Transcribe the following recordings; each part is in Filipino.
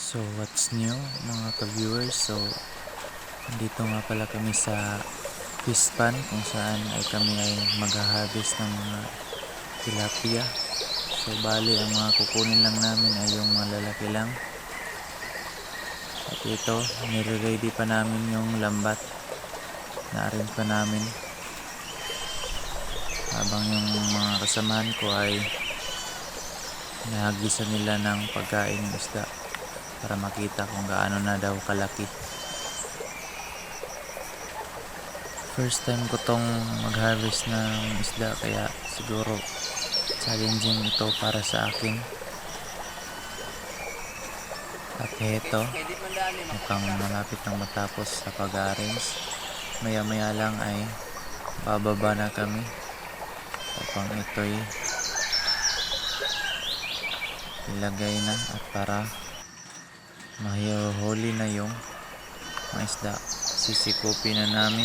So what's new mga ka-viewers? So dito nga pala kami sa fish pond kung saan ay kami ay mag-harvest ng mga tilapia. So bali ang mga kukunin lang namin ay yung malalaki lang. At ito, nire-ready pa namin yung lambat. Na-arrange pa namin. Habang yung mga kasamahan ko ay nahagisa nila ng pagkain ng isda para makita kung gaano na daw kalaki. First time ko tong mag-harvest ng isda kaya siguro challenging ito para sa akin. At heto, mukhang malapit nang matapos sa pag-arrange. Maya maya lang ay bababa na kami upang ito'y ilagay na at para mahihuli na yung mga isda. Sisikupin na namin.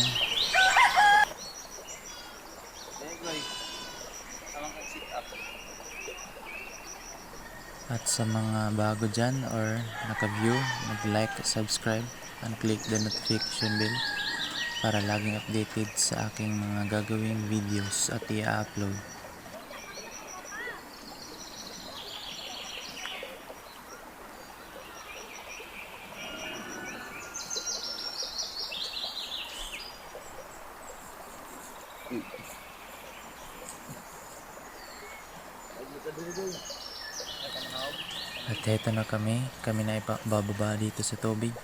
At sa mga bago dyan or naka-view, mag-like, subscribe, and click the notification bell para laging updated sa aking mga gagawing videos at i-upload. At heto na kami na ibababa dito sa tubig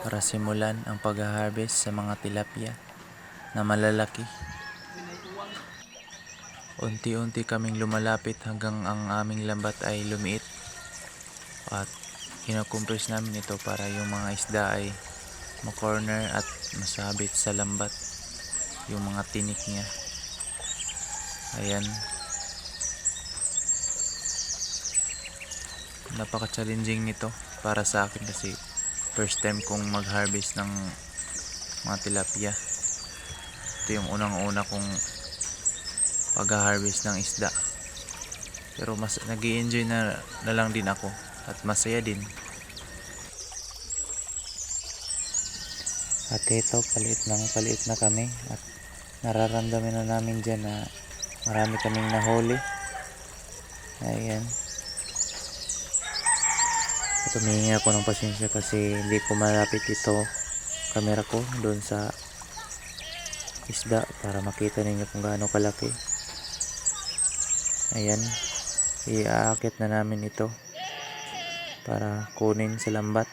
para simulan ang pag-harvest sa mga tilapia na malalaki. Unti-unti kaming lumalapit hanggang ang aming lambat ay lumiit at kinakompress namin ito para yung mga isda ay ma-corner at masabit sa lambat yung mga tinik niya. Ayan, napaka-challenging nito para sa akin kasi first time kong mag-harvest ng mga tilapia. Ito yung unang-una kong pag-harvest ng isda. Pero mas nag-i-enjoy na lang din ako at masaya din. At ito, palit na kami at nararamdaman na namin dyan na marami kaming nahuli. Ayan. At humingi ako ng pasensya kasi hindi ko malapit ito camera ko doon sa isda para makita ninyo kung gaano kalaki. Ayan, iaakit na namin ito para kunin sa lambat.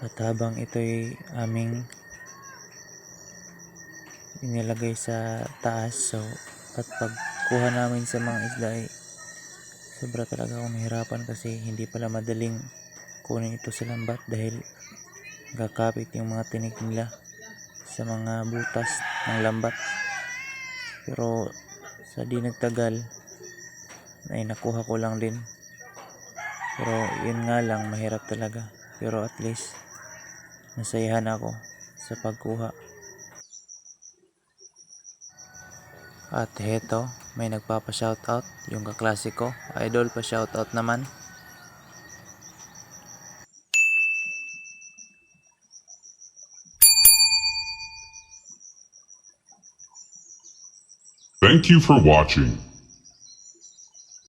At habang ito'y aming inilagay sa taas, so at pagkuha namin sa mga isda ay sobra talaga akong nahirapan kasi hindi pala madaling kunin ito sa lambat dahil kakapit yung mga tinik nila sa mga butas ng lambat. Pero sa di nagtagal ay nakuha ko lang din. Pero yun nga lang, mahirap talaga. Pero at least nasayahan ako sa pagkuha. At heto, may nagpapa-shoutout, yung kaklase ko, idol pa shoutout naman. Thank you for watching.